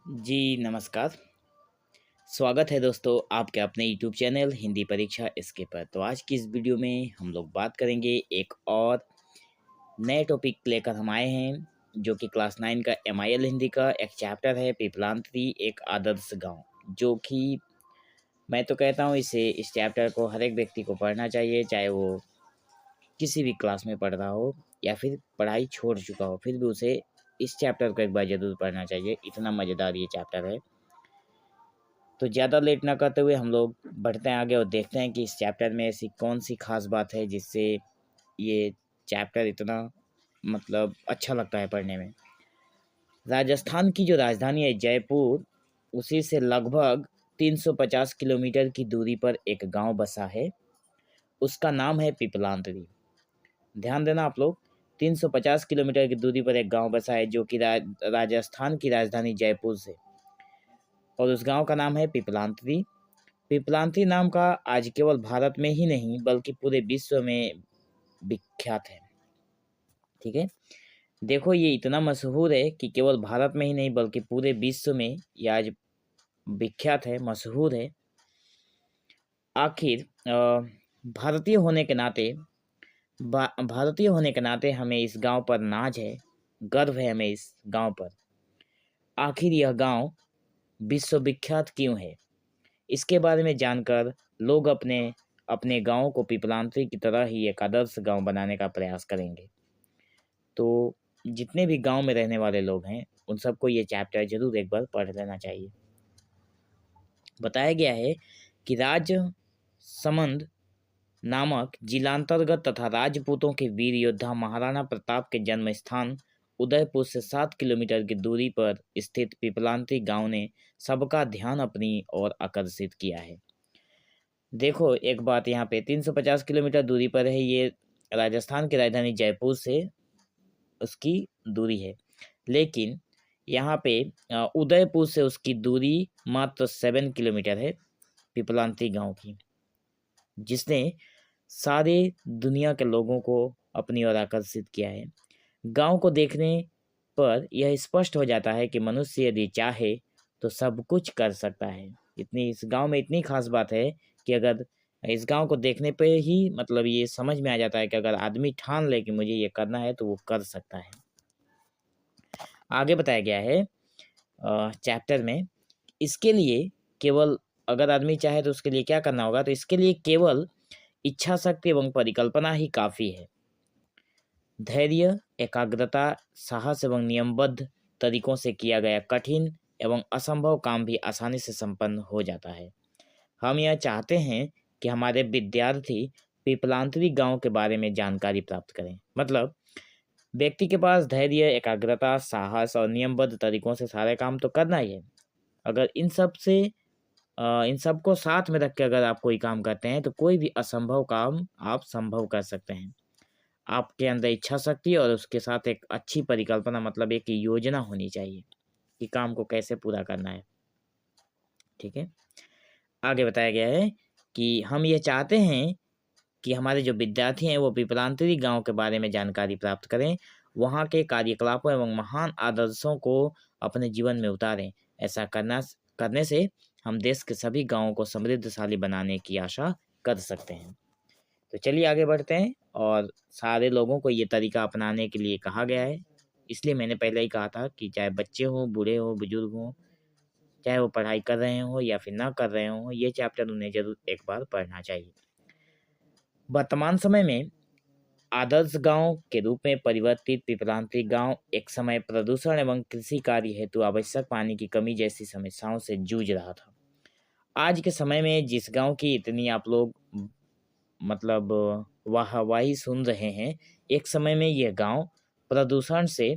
जी नमस्कार। स्वागत है दोस्तों आपके अपने यूट्यूब चैनल हिंदी परीक्षा इसके पर। तो आज की इस वीडियो में हम लोग बात करेंगे एक और नए टॉपिक लेकर हम आए हैं जो कि क्लास 9 का MIL हिंदी का एक चैप्टर है पिपलांत्री एक आदर्श गांव। जो कि मैं तो कहता हूँ इस चैप्टर को हर एक व्यक्ति को पढ़ना चाहिए, चाहे वो किसी भी क्लास में पढ़ रहा हो या फिर पढ़ाई छोड़ चुका हो, फिर भी उसे इस चैप्टर को एक बार ज़रूर पढ़ना चाहिए। इतना मज़ेदार ये चैप्टर है। तो ज़्यादा लेट ना करते हुए हम लोग बढ़ते हैं आगे और देखते हैं कि इस चैप्टर में ऐसी कौन सी खास बात है जिससे ये चैप्टर इतना अच्छा लगता है पढ़ने में। राजस्थान की जो राजधानी है जयपुर, उसी से लगभग 350 किलोमीटर की दूरी पर एक गांव बसा है। उसका नाम है पिपलांतरी। ध्यान देना आप लोग, 350 किलोमीटर की दूरी पर एक गांव बसा है जो कि राजस्थान की राजधानी जयपुर से, और उस गांव का नाम है पिपलांतरी। पिपलांती नाम का आज केवल भारत में ही नहीं बल्कि पूरे विश्व में विख्यात है। ठीक है, देखो ये इतना मशहूर है कि केवल भारत में ही नहीं बल्कि पूरे विश्व में ये आज विख्यात है, मशहूर है। आखिर भारतीय होने के नाते भारतीय होने के नाते हमें इस गांव पर नाज है, गर्व है हमें इस गांव पर। आखिर यह गांव विश्व विख्यात क्यों है, इसके बारे में जानकर लोग अपने अपने गाँव को पिपलांत्री की तरह ही एक आदर्श गाँव बनाने का प्रयास करेंगे। तो जितने भी गाँव में रहने वाले लोग हैं उन सबको ये चैप्टर जरूर एक बार पढ़ लेना चाहिए। बताया गया है कि राजसमंद नामक जिलांतर्गत तथा राजपूतों के वीर योद्धा महाराणा प्रताप के जन्म स्थान उदयपुर से 7 किलोमीटर की दूरी पर स्थित पिपलांत्री गांव ने सबका ध्यान अपनी ओर आकर्षित किया है। देखो एक बात, यहाँ पे 350 किलोमीटर दूरी पर है ये, राजस्थान की राजधानी जयपुर से उसकी दूरी है। लेकिन यहाँ पे उदयपुर से उसकी दूरी मात्र 7 किलोमीटर है पिपलांती गांव की, जिसने सारे दुनिया के लोगों को अपनी ओर आकर्षित किया है। गांव को देखने पर यह स्पष्ट हो जाता है कि मनुष्य यदि चाहे तो सब कुछ कर सकता है। इतनी इस गांव में इतनी खास बात है कि अगर इस गांव को देखने पे ही ये समझ में आ जाता है कि अगर आदमी ठान ले कि मुझे ये करना है तो वो कर सकता है। आगे बताया गया है चैप्टर में, इसके लिए केवल अगर आदमी चाहे तो उसके लिए क्या करना होगा, तो इसके लिए केवल इच्छा शक्ति एवं परिकल्पना ही काफी है। धैर्य, एकाग्रता, साहस एवं नियमबद्ध तरीकों से किया गया कठिन एवं असंभव काम भी आसानी से संपन्न हो जाता है। हम यह चाहते हैं कि हमारे विद्यार्थी पिपलांतरी गांव के बारे में जानकारी प्राप्त करें। मतलब व्यक्ति के पास धैर्य, एकाग्रता, साहस और नियमबद्ध तरीकों से सारे काम तो करना ही है। अगर इन सबको साथ में रख के अगर आप कोई काम करते हैं तो कोई भी असंभव काम आप संभव कर सकते हैं। आपके अंदर इच्छा शक्ति और उसके साथ एक अच्छी परिकल्पना, मतलब एक योजना होनी चाहिए कि काम को कैसे पूरा करना है। ठीक है, आगे बताया गया है कि हम ये चाहते हैं कि हमारे जो विद्यार्थी हैं वो पिपलांतरी गांव के बारे में जानकारी प्राप्त करें, वहाँ के कार्यकलापों एवं महान आदर्शों को अपने जीवन में उतारें। ऐसा करने से हम देश के सभी गांवों को समृद्धशाली बनाने की आशा कर सकते हैं। तो चलिए आगे बढ़ते हैं, और सारे लोगों को ये तरीका अपनाने के लिए कहा गया है। इसलिए मैंने पहले ही कहा था कि चाहे बच्चे हों, बूढ़े हों, बुजुर्ग हों, चाहे वो पढ़ाई कर रहे हों या फिर ना कर रहे हों, ये चैप्टर उन्हें जरूर एक बार पढ़ना चाहिए। वर्तमान समय में आदर्श गांव के रूप में परिवर्तित पिपलांत्री गांव एक समय प्रदूषण एवं कृषि कार्य हेतु आवश्यक पानी की कमी जैसी समस्याओं से जूझ रहा था। आज के समय में जिस गांव की इतनी आप लोग मतलब वाहवाही सुन रहे हैं, एक समय में यह गांव प्रदूषण से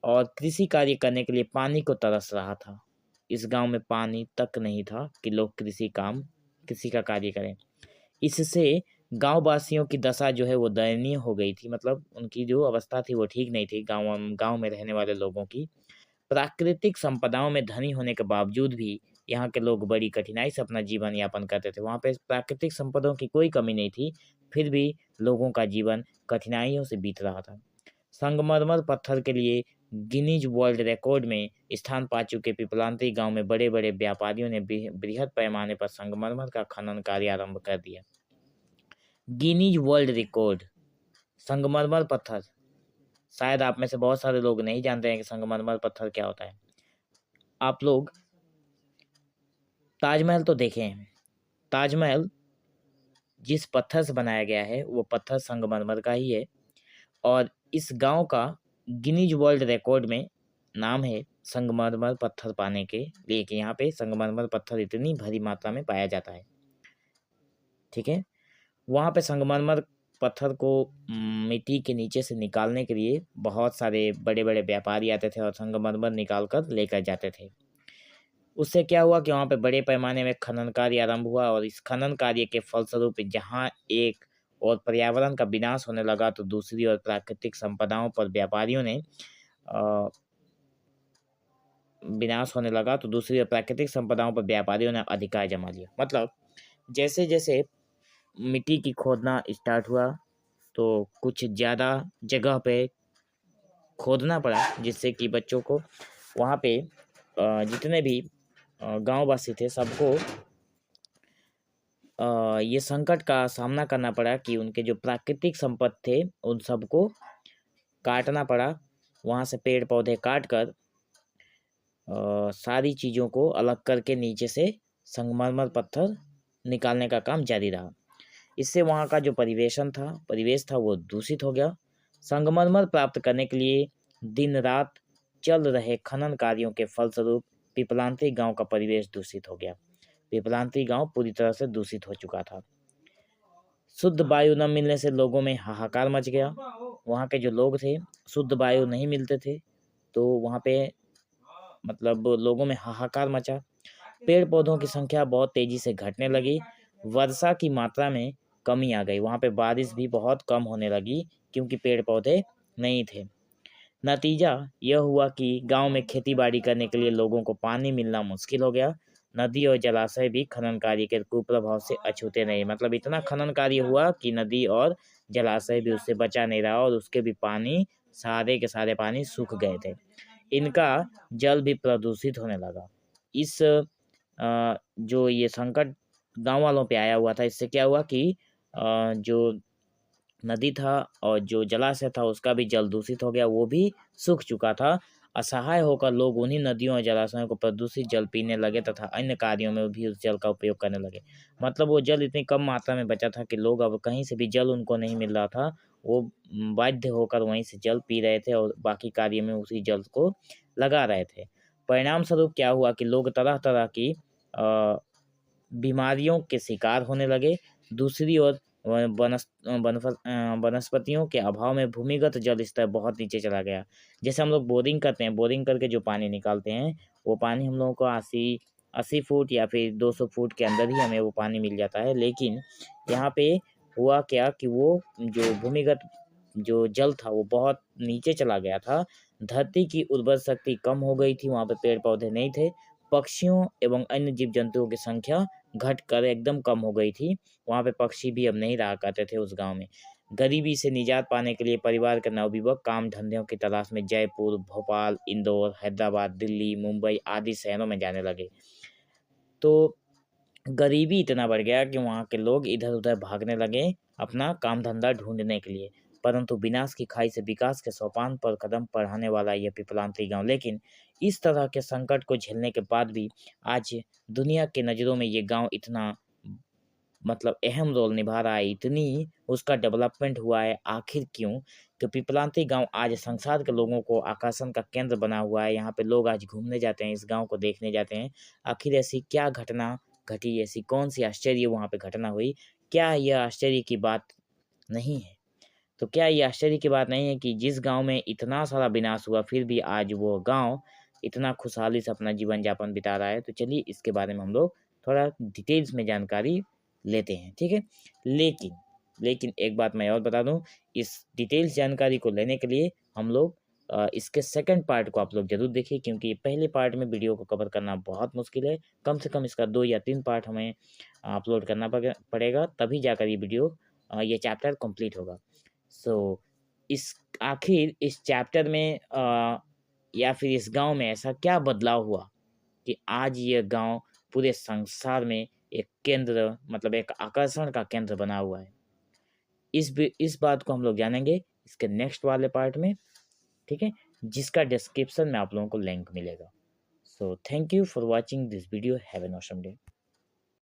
और कृषि कार्य करने के लिए पानी को तरस रहा था। इस गांव में पानी तक नहीं था कि लोग कृषि का कार्य करें। इससे गांव वासियों की दशा जो है वो दयनीय हो गई थी। मतलब उनकी जो अवस्था थी वो ठीक नहीं थी। गांव में रहने वाले लोगों की प्राकृतिक संपदाओं में धनी होने के बावजूद भी यहाँ के लोग बड़ी कठिनाई से अपना जीवन यापन करते थे। वहाँ पे प्राकृतिक संपदाओं की कोई कमी नहीं थी, फिर भी लोगों का जीवन कठिनाइयों से बीत रहा था। संगमरमर पत्थर के लिए गिनीज वर्ल्ड रिकॉर्ड में स्थान पा चुके पिपलांत्री गांव में बड़े बड़े व्यापारियों ने बृहद पैमाने पर संगमरमर का खनन कार्य आरंभ कर दिया। गिनीज वर्ल्ड रिकॉर्ड, संगमरमर पत्थर। शायद आप में से बहुत सारे लोग नहीं जानते हैं कि संगमरमर पत्थर क्या होता है। आप लोग ताजमहल तो देखे हैं। ताजमहल जिस पत्थर से बनाया गया है वो पत्थर संगमरमर का ही है, और इस गांव का गिनीज वर्ल्ड रिकॉर्ड में नाम है संगमरमर पत्थर पाने के लिए, कि यहाँ पे संगमरमर पत्थर इतनी भारी मात्रा में पाया जाता है। ठीक है, वहाँ पे संगमरमर पत्थर को मिट्टी के नीचे से निकालने के लिए बहुत सारे बड़े बड़े व्यापारी आते थे और संगमरमर निकाल कर लेकर जाते थे। उससे क्या हुआ कि वहाँ पे बड़े पैमाने में खनन कार्य आरंभ हुआ, और इस खनन कार्य के फलस्वरूप जहाँ एक और पर्यावरण का विनाश होने लगा तो दूसरी ओर प्राकृतिक संपदाओं पर व्यापारियों ने अधिकार जमा लिया। मतलब जैसे जैसे मिट्टी की खोदना स्टार्ट हुआ तो कुछ ज़्यादा जगह पे खोदना पड़ा, जिससे कि बच्चों को वहाँ पे जितने भी गांव वासी थे सबको ये संकट का सामना करना पड़ा कि उनके जो प्राकृतिक संपत्ति थे उन सबको काटना पड़ा। वहाँ से पेड़ पौधे काट कर सारी चीज़ों को अलग करके नीचे से संगमरमर पत्थर निकालने का काम जारी रहा। इससे वहाँ का जो परिवेश था वो दूषित हो गया। संगमरमर प्राप्त करने के लिए दिन रात चल रहे खनन कार्यों के फलस्वरूप पिपलांत्री गांव का परिवेश दूषित हो गया। पिपलांत्री गांव पूरी तरह से दूषित हो चुका था। शुद्ध वायु न मिलने से लोगों में हाहाकार मच गया। वहाँ के जो लोग थे, शुद्ध वायु नहीं मिलते थे तो वहाँ पे मतलब लोगों में हाहाकार मचा। पेड़ पौधों की संख्या बहुत तेजी से घटने लगी। वर्षा की मात्रा में कमी आ गई। वहाँ पे बारिश भी बहुत कम होने लगी क्योंकि पेड़ पौधे नहीं थे। नतीजा यह हुआ कि गांव में खेती बाड़ी करने के लिए लोगों को पानी मिलना मुश्किल हो गया। नदी और जलाशय भी खनन कार्य के कुप्रभाव से अछूते नहीं। मतलब इतना खनन कार्य हुआ कि नदी और जलाशय भी उससे बचा नहीं रहा और उसके भी पानी, सारे के सारे पानी सूख गए थे। इनका जल भी प्रदूषित होने लगा। इस जो ये संकट गांव वालों पे आया हुआ था, इससे क्या हुआ कि जो नदी था और जो जलाशय था उसका भी जल दूषित हो गया, वो भी सूख चुका था। असहाय होकर लोग उन्हीं नदियों और जलाशयों को प्रदूषित जल पीने लगे तथा अन्य कार्यों में भी उस जल का उपयोग करने लगे। मतलब वो जल इतनी कम मात्रा में बचा था कि लोग अब कहीं से भी जल उनको नहीं मिल रहा था, वो बाध्य होकर वहीं से जल पी रहे थे और बाकी कार्य में उसी जल को लगा रहे थे। परिणाम स्वरूप क्या हुआ कि लोग तरह तरह की बीमारियों के शिकार होने लगे। दूसरी ओर वनस्पतियों के अभाव में भूमिगत जल स्तर बहुत नीचे चला गया। जैसे हम लोग बोरिंग करते हैं, बोरिंग करके जो पानी निकालते हैं वो पानी हम लोगों को 80 फुट या फिर 200 फुट के अंदर ही हमें वो पानी मिल जाता है। लेकिन यहाँ पे हुआ क्या कि वो जो भूमिगत जो जल था वो बहुत नीचे चला गया था। धरती की उर्वर शक्ति कम हो गई थी, वहाँ पे पेड़ पौधे नहीं थे। पक्षियों एवं अन्य जीव जंतुओं की संख्या घटकर एकदम कम हो गई थी। वहाँ पे पक्षी भी अब नहीं रहा करते थे उस गांव में। गरीबी से निजात पाने के लिए परिवार के नवयुवक काम धंधों की तलाश में जयपुर, भोपाल, इंदौर, हैदराबाद, दिल्ली, मुंबई आदि शहरों में जाने लगे। तो गरीबी इतना बढ़ गया कि वहाँ के लोग इधर उधर भागने लगे अपना काम धंधा ढूंढने के लिए। परंतु विनाश की खाई से विकास के सोपान पर कदम बढ़ाने वाला यह पिपलांत्री गांव, लेकिन इस तरह के संकट को झेलने के बाद भी आज दुनिया की नज़रों में ये गांव इतना मतलब अहम रोल निभा रहा है, इतनी उसका डेवलपमेंट हुआ है। आखिर क्यों? कि पिपलांती गांव आज संसार के लोगों को आकर्षण का केंद्र बना हुआ है। यहाँ पे लोग आज घूमने जाते हैं, इस गांव को देखने जाते हैं। आखिर ऐसी क्या घटना घटी, ऐसी कौन सी आश्चर्य वहाँ पे घटना हुई? क्या यह आश्चर्य की बात नहीं है? तो क्या ये आश्चर्य की बात नहीं है कि जिस गांव में इतना सारा विनाश हुआ फिर भी आज वो गांव इतना खुशहाली से अपना जीवन यापन बिता रहा है? तो चलिए इसके बारे में हम लोग थोड़ा डिटेल्स में जानकारी लेते हैं, ठीक है। लेकिन एक बात मैं और बता दूं, इस डिटेल्स जानकारी को लेने के लिए हम लोग इसके सेकंड पार्ट को आप लोग जरूर देखिए, क्योंकि पहले पार्ट में वीडियो को कवर करना बहुत मुश्किल है। कम से कम इसका 2 या 3 पार्ट हमें अपलोड करना पड़ेगा, तभी जाकर ये वीडियो ये चैप्टर कंप्लीट होगा। सो इस चैप्टर में या फिर इस गांव में ऐसा क्या बदलाव हुआ कि आज ये गांव पूरे संसार में एक केंद्र मतलब एक आकर्षण का केंद्र बना हुआ है। इस बात को हम लोग जानेंगे इसके नेक्स्ट वाले पार्ट में, ठीक है, जिसका डिस्क्रिप्शन में आप लोगों को लिंक मिलेगा। So thank you for watching this video. Have an awesome day.